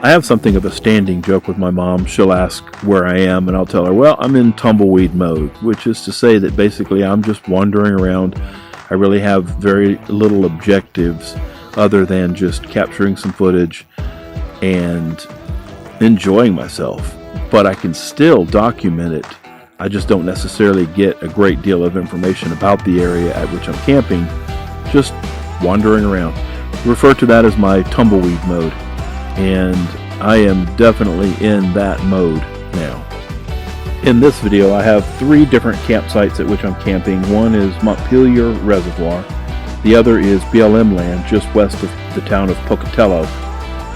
I have something of a standing joke with my mom. She'll ask where I am, and I'll tell her, well, I'm in tumbleweed mode, which is to say that basically I'm just wandering around. I really have very little objectives other than just capturing some footage and enjoying myself. But I can still document it. I just don't necessarily get a great deal of information about the area at which I'm camping, just wandering around. Refer to that as my tumbleweed mode, and I am definitely in that mode now. In this video, I have 3 different campsites at which I'm camping. One is Montpelier Reservoir, the other is BLM land just west of the town of Pocatello,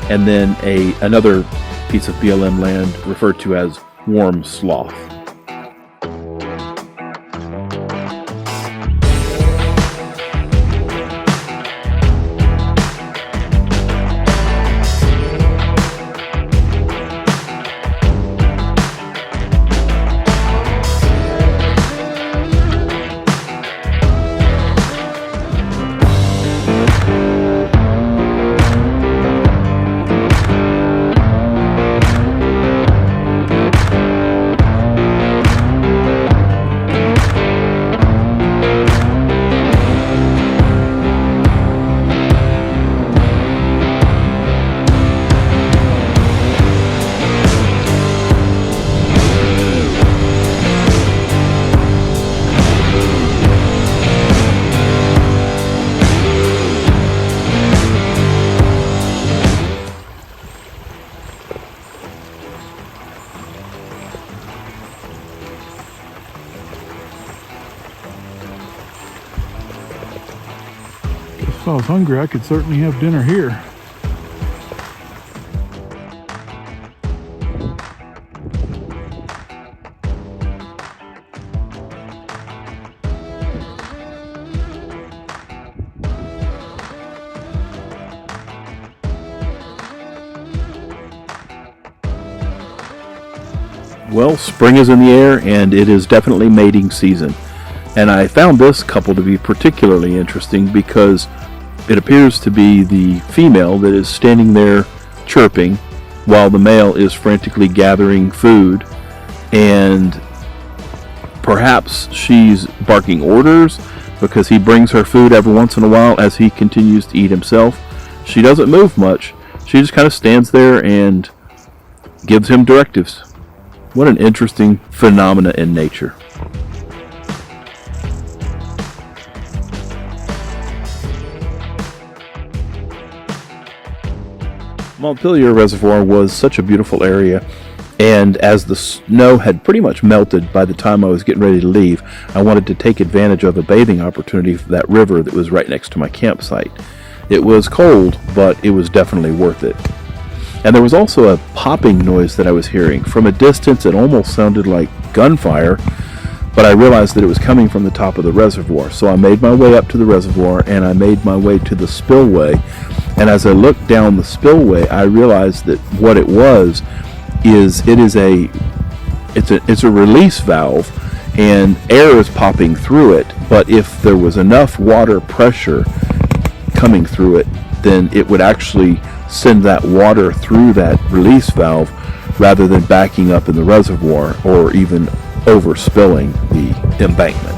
and then another piece of BLM land referred to as Warm Slough. If I was hungry, I could certainly have dinner here. Well, spring is in the air, and it is definitely mating season. And I found this couple to be particularly interesting because it appears to be the female that is standing there chirping while the male is frantically gathering food, and perhaps she's barking orders because he brings her food every once in a while as he continues to eat himself. She doesn't move much. She just kind of stands there and gives him directives. What an interesting phenomena in nature. Montpelier Reservoir was such a beautiful area, and as the snow had pretty much melted by the time I was getting ready to leave, I wanted to take advantage of a bathing opportunity for that river that was right next to my campsite. It was cold, but it was definitely worth it. And there was also a popping noise that I was hearing. From a distance, it almost sounded like gunfire, but I realized that it was coming from the top of the reservoir. So I made my way up to the reservoir, and I made my way to the spillway. And as I looked down the spillway, I realized that what it was is it's a release valve, and air is popping through it. But if there was enough water pressure coming through it, then it would actually send that water through that release valve rather than backing up in the reservoir or even overspilling the embankment.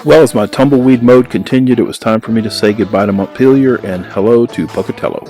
Well, as my tumbleweed mode continued, it was time for me to say goodbye to Montpelier and hello to Pocatello.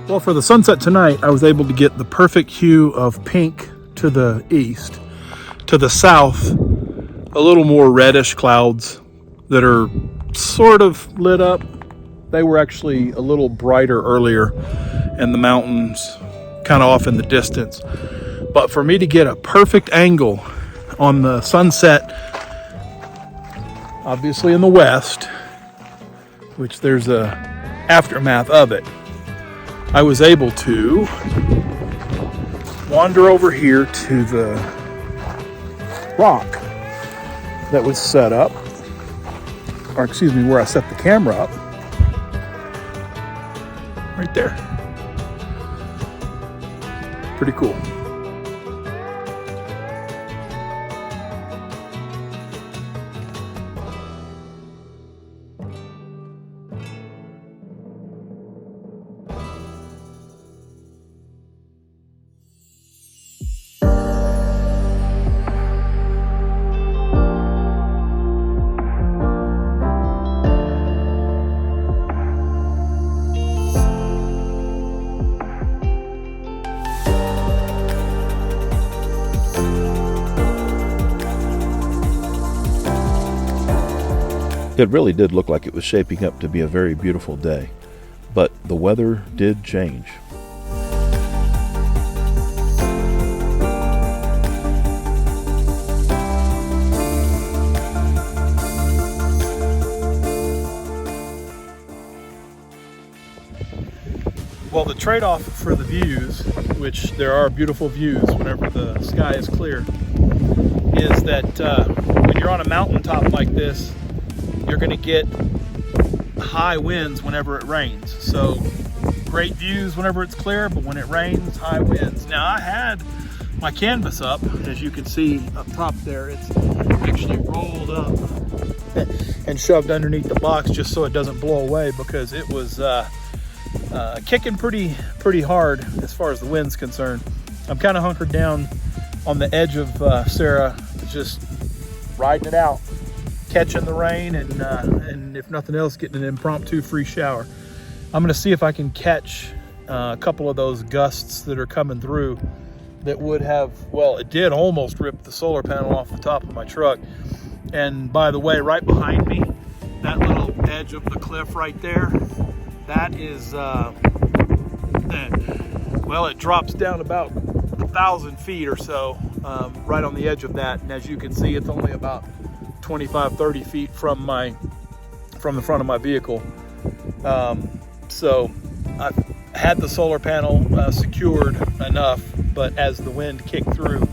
Well, for the sunset tonight, I was able to get the perfect hue of pink to the east. to the south, a little more reddish clouds that are sort of lit up. They were actually a little brighter earlier, and the mountains kind of off in the distance. But for me to get a perfect angle on the sunset, obviously in the west, which there's a aftermath of it, I was able to wander over here to the rock that was set up, or excuse me, where I set the camera up, right there. Pretty cool. It really did look like it was shaping up to be a very beautiful day, but the weather did change. Well, the trade-off for the views, which there are beautiful views whenever the sky is clear, is that when you're on a mountaintop like this, you're going to get high winds whenever it rains. So great views whenever it's clear, but when it rains, high winds. Now, I had my canvas up, as you can see up top there. It's actually rolled up and shoved underneath the box just so it doesn't blow away, because it was kicking pretty hard as far as the wind's concerned. I'm kind of hunkered down on the edge of Sarah, just riding it out, catching the rain, and if nothing else, getting an impromptu free shower. I'm gonna see if I can catch a couple of those gusts that are coming through that would have, well, it did almost rip the solar panel off the top of my truck. And by the way, right behind me, that little edge of the cliff right there, that is, well, it drops down about 1,000 feet or so, right on the edge of that. And as you can see, it's only about 25-30 feet from the front of my vehicle. So I've had the solar panel secured enough, but as the wind kicked through,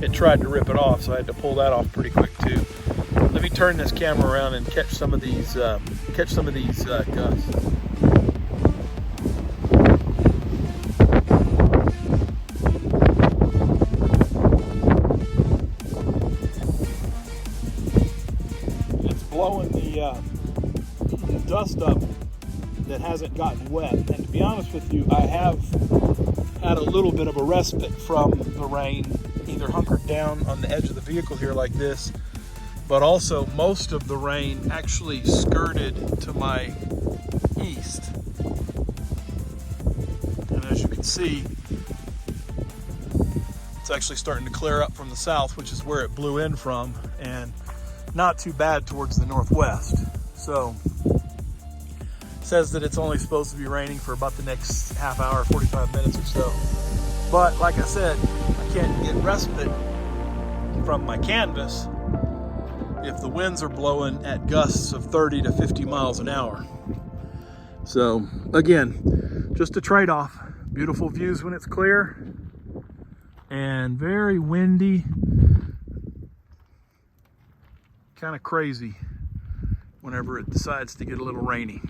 it tried to rip it off, so I had to pull that off pretty quick too. Let me turn this camera around and catch some of these gusts. Blowing the dust up that hasn't gotten wet. And to be honest with you, I have had a little bit of a respite from the rain, either hunkered down on the edge of the vehicle here like this, but also most of the rain actually skirted to my east. And as you can see, it's actually starting to clear up from the south, which is where it blew in from, and not too bad towards the northwest. So says that it's only supposed to be raining for about the next half hour, 45 minutes or so. But like I said, I can't get respite from my canvas if the winds are blowing at gusts of 30 to 50 miles an hour. So again, just a trade-off. Beautiful views when it's clear, and very windy, kind of crazy whenever it decides to get a little rainy.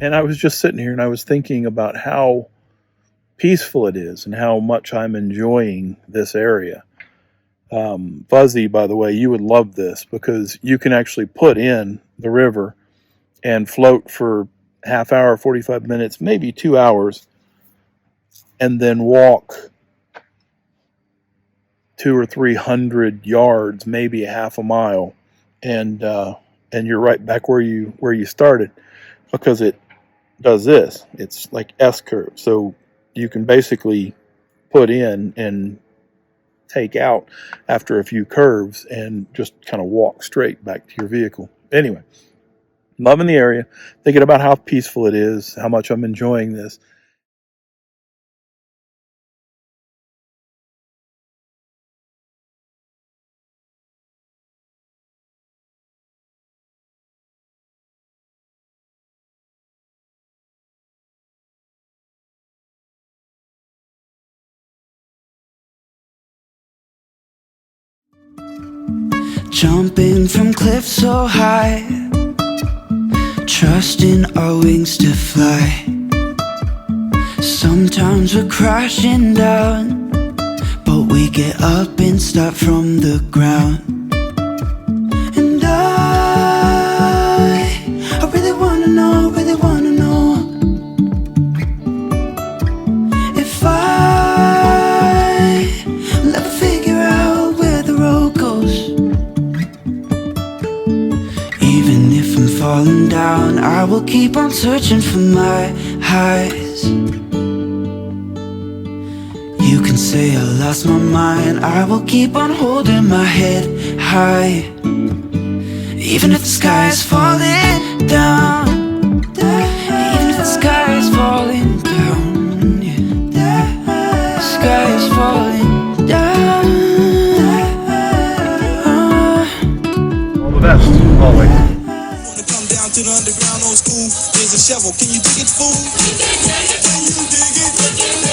And I was just sitting here and I was thinking about how peaceful it is and how much I'm enjoying this area. Fuzzy, by the way, you would love this because you can actually put in the river and float for half hour, 45 minutes, maybe 2 hours, and then walk 200 or 300 yards, maybe a half a mile, and you're right back where you started, because it does this. It's like S curve, so you can basically put in and take out after a few curves and just kind of walk straight back to your vehicle. Anyway, loving the area, thinking about how peaceful it is, how much I'm enjoying this. Jumping from cliffs so high, trusting our wings to fly. Sometimes we're crashing down, but we get up and start from the ground. And I really wanna know, if I'll ever figure out where the road goes. Even if I'm falling down, I will keep on searching for my highs. You can say I lost my mind, I will keep on holding my head high. Even if the sky is falling down, even if the sky is falling down, yeah. The sky is falling down. All the best, always. Wanna come down to the underground old school? There's a shovel, can you dig it, fool? Can you dig it?